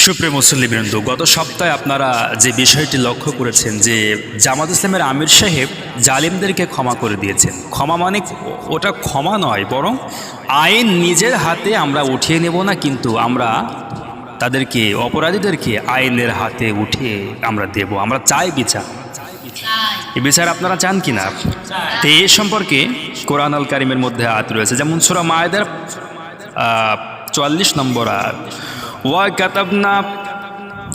সুপ্রিয় মুসল্লিবৃন্দ, গত সপ্তাহে আপনারা যে বিষয়টি লক্ষ্য করেছেন যে জামাত ইসলামের আমির সাহেব জালিমদেরকে ক্ষমা করে দিয়েছেন। ক্ষমা মানে ওটা ক্ষমা নয়, বরং আইন নিজের হাতে আমরা উঠিয়ে নেব না, কিন্তু আমরা তাদেরকে, অপরাধীদেরকে আইনের হাতে উঠিয়ে আমরা দেব। আমরা চাই বিচার। এই বিচার আপনারা চান কি না? তো এই সম্পর্কে কোরআন আল কারিমের মধ্যে আয়াত রয়েছে, যেমন সূরা মায়েদার 44 নম্বর আয়াত,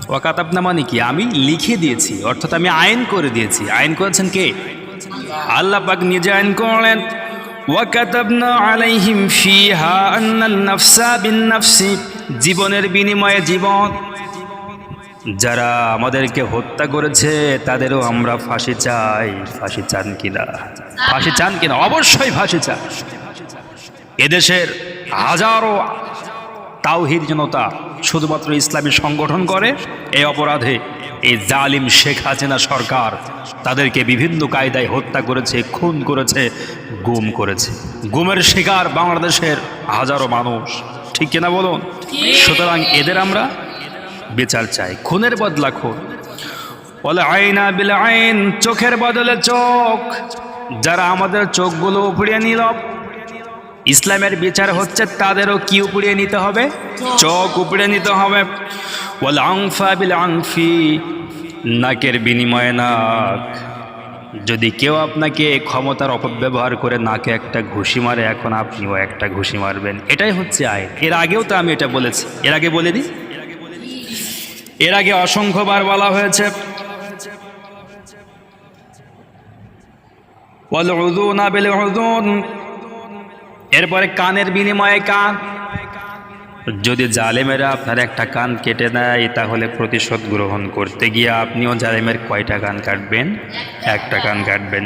ওয়াকাতাবনা মানে কি? আমি লিখে দিয়েছি, অর্থাৎ আমি আইন করে দিয়েছি। আইন করেছেন কে? আল্লাহ পাক নিজে আইন করলেন। ওয়াকাতাবনা আলাইহিম ফিহা আন্নান নাফসা বিন-নাফসি, জীবনের বিনিময়ে জীবন। যারা আমাদেরকে হত্যা করেছে তাদেরও আমরা ফাঁসি চাই। ফাঁসি চান কিনা? ফাঁসি চান কিনা? অবশ্যই ফাঁসি চান। এদেশের হাজারো তাওহীদ জনতা শুধুমাত্র ইসলামী সংগঠন করে। এই অপরাধে এই জালিম শেখ হাসিনা সরকার তাদেরকে বিভিন্ন কায়দায় হত্যা করেছে, খুন করেছে, গুম করেছে। গুমের শিকার বাংলাদেশের হাজারো মানুষ, ঠিক কিনা বলুন? সুতরাং এদের আমরা বিচার চাই। খুনের বদলা খুন। বলে আইনা বিল আইন, চোখের বদলে চোখ। যারা আমাদের চোখগুলো উপড়িয়ে নিল, ইসলামের বিচার হচ্ছে তাদেরও কি উপড়িয়ে নিতে হবে? চোখ উপড়িয়ে নিতে হবে। ওয়াল আনফা বিল আনফি, নাকের বিনিময়ে নাক। যদি কেউ আপনাকে ক্ষমতার অপব্যবহার করে নাকে একটা ঘুষি মারে, এখন আপনিও একটা ঘুষি মারবেন। এটাই হচ্ছে আইন। এর আগেও তো আমি এটা বলেছি, এর আগে বলে দিই, এর আগে অসংখ্যবার বলা হয়েছে। ওয়াল উযুনা বিল উযুন, এরপরে কানের বিনিময়ে কান। যদি জালেমেরা আপনার একটা কান কেটে দেয়, তাহলে প্রতিশোধ গ্রহণ করতে গিয়ে আপনিও জালেমের কয়টা কান কাটবেন? একটা কান কাটবেন।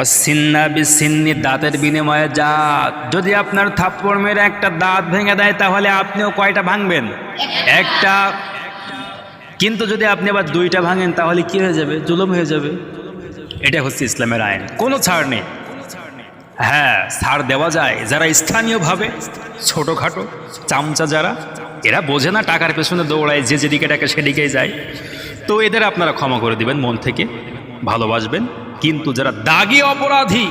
অসিন্না বিসিন্নি, দাঁতের বিনিময়ে দাঁত। যদি আপনার থাপ্পড় মেরে একটা দাঁত ভেঙে দেয়, তাহলে আপনিও কয়টা ভাঙবেন? একটা। কিন্তু যদি আপনি আবার দুইটা ভাঙেন, তাহলে কি হয়ে যাবে? জুলুম হয়ে যাবে। এটা হচ্ছে ইসলামের আইন। কোনো ছাড় নেই। হ্যাঁ, ছাড় দেওয়া যায় যারা স্থানীয়ভাবে ছোটোখাটো চামচা, যারা এরা বোঝে না, টাকার পেছনে দৌড়ায়, যে যেদিকে টাকা সেদিকেই যায়, তো এদের আপনারা ক্ষমা করে দিবেন, মন থেকে ভালোবাসবেন। কিন্তু যারা দাগি অপরাধী,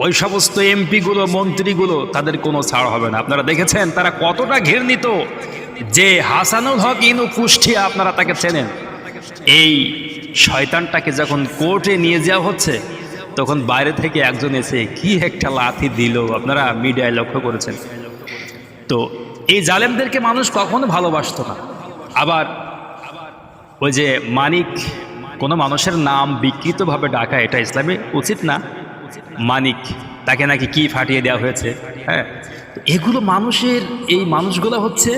ওই সমস্ত এমপিগুলো, মন্ত্রীগুলো, তাদের কোনো ছাড় হবে না। আপনারা দেখেছেন তারা কতটা ঘৃণিত। যে হাসানুল হক ইনু কুষ্টিয়া, আপনারা তাকে চেনেন। এই শয়তানটাকে যখন কোর্টে নিয়ে যাওয়া হচ্ছে, তখন বাইরে থেকে একজন এসে কি একটা লাথি দিল, আপনারা মিডিয়ায় লক্ষ্য করেছেন। তো এই জালেমদেরকে মানুষ কখনো ভালোবাসতো না। আবার ওই যে মানিক, কোনো মানুষের নাম বিকৃতভাবে ডাকা, এটা ইসলামে উচিত না। মানিক, তাকে নাকি কি ফাটিয়ে দেওয়া হয়েছে। হ্যাঁ, এগুলো মানুষের, এই মানুষগুলো হচ্ছে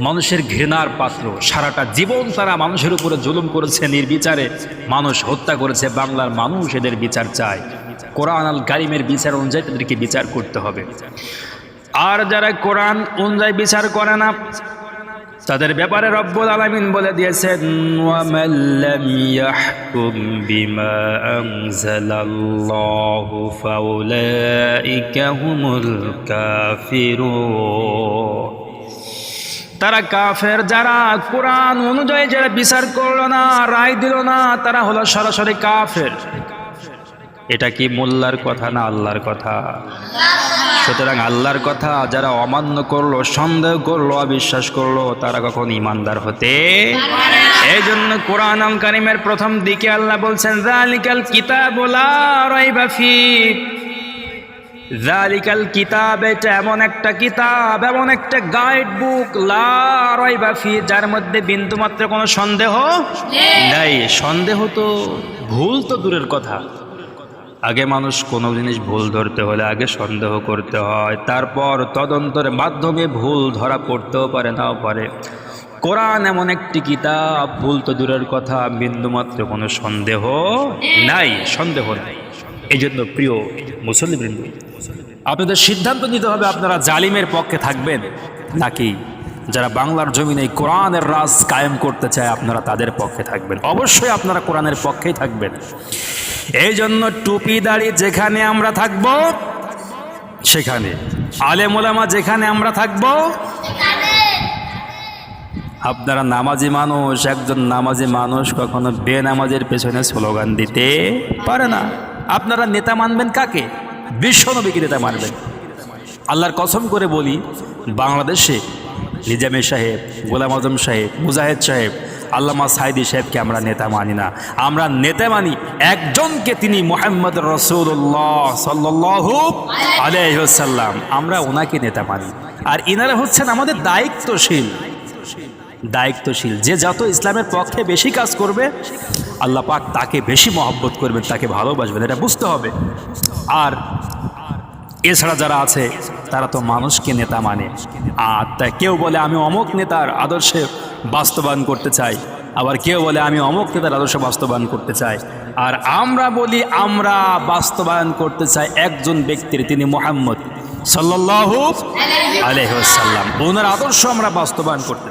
মানুষের ঘৃণার পাত্র। সারাটা জীবন তারা মানুষের উপরে জুলুম করেছে, নির্বিচারে মানুষ হত্যা করেছে। বাংলার মানুষ এদের বিচার চায়। কোরআন আল কারিমের বিচার অনুযায়ী তাদেরকে বিচার করতে হবে। আর যারা কোরআন অনুযায়ী বিচার করে না, তাদের ব্যাপারে রব্বুল আলামিন বলে দিয়েছেন, ওয়ামান লাম ইয়াহকুম বিমা আনজালাল্লাহু ফাউলাইকা হুমুল কাফিরুন। তারা কাফের। যারা কোরআন অনুযায়ী যারা বিচার করলো না, রায় দিল না, তারা হলো সরাসরি কাফের। এটা কি মোল্লার কথা না আল্লাহর কথা? সুতরাং আল্লাহর কথা যারা অমান্য করলো, সন্দেহ করলো, অবিশ্বাস করলো, তারা কখন ইমানদার হতে? এই জন্য কোরআন আল কারিমের প্রথম দিকে আল্লাহ বলছেন, যালিকাল কিতাবু লা রাইবা ফীহ। যালিকাল কিতাব, এটা এমন একটা কিতাব, এমন একটা গাইড বুক, লা রাইবা ফীহ, যার মধ্যে বিন্দুমাত্র কোনো সন্দেহ নেই। সন্দেহ তো, ভুল তো দূরের কথা। আগে মানুষ কোনো জিনিস ভুল ধরতে হলে আগে সন্দেহ করতে হয়, তারপর তদন্তের মাধ্যমে ভুল ধরা পড়তেও পারে, নাও পারে। কোরআন এমন একটি কিতাব, ভুল তো দূরের কথা, বিন্দুমাত্র কোনো সন্দেহ নাই, সন্দেহ নাই। এই জন্য প্রিয় মুসল্লিবৃন্দ, আপনাদের সিদ্ধান্ত নিতে হবে, আপনারা জালিমের পক্ষে থাকবেন নাকি যারা বাংলার জমিনে কোরআনের রাজ কায়েম করতে চায়, আপনারা তাদের পক্ষে থাকবেন। অবশ্যই আপনারা কোরআনের পক্ষেই থাকবেন। এই জন্য টুপি দাড়ি যেখানে আমরা থাকব সেখানে, আলেম ওলামা যেখানে আমরা থাকব আপনারা নামাজি মানুষ, একজন নামাজি মানুষ কখনো বেনামাজের পেছনে স্লোগান দিতে পারে না। আপনারা নেতা মানবেন কাকে? বিশ্বনবীকে নেতা মানবেন। আল্লাহর কসম করে বলি, বাংলাদেশে নিজামী সাহেব, গোলাম আজম সাহেব, মুজাহিদ সাহেব, আল্লামা সাইদি সাহেবকে আমরা নেতা মানি না। আমরা নেতা মানি একজনকে, তিনি মুহাম্মদ রাসূলুল্লাহ সাল্লাল্লাহু আলাইহি ওয়াসাল্লাম। আমরা ওনাকে নেতা মানি। আর ইনারা হচ্ছেন আমাদের দায়িত্বশীল। যে যত ইসলামের পক্ষে বেশি কাজ করবে, আল্লাহ পাক তাকে বেশি মহব্বত করবেন, তাকে ভালোবাসবেন, এটা বুঝতে হবে। আর এছাড়া যারা আছে তারা তো মানুষকে নেতা মানে। আর তাই কেউ বলে আমি অমুক নেতার আদর্শে বাস্তবায়ন করতে চাই, আবার কেউ বলে আমি অমুক নেতার আদর্শ বাস্তবায়ন করতে চাই। আর আমরা বলি আমরা বাস্তবায়ন করতে চাই একজন ব্যক্তির, তিনি মুহাম্মদ সাল্লাল্লাহু আলাইহি ওয়াসাল্লাম। ওনার আদর্শ আমরা বাস্তবায়ন করতে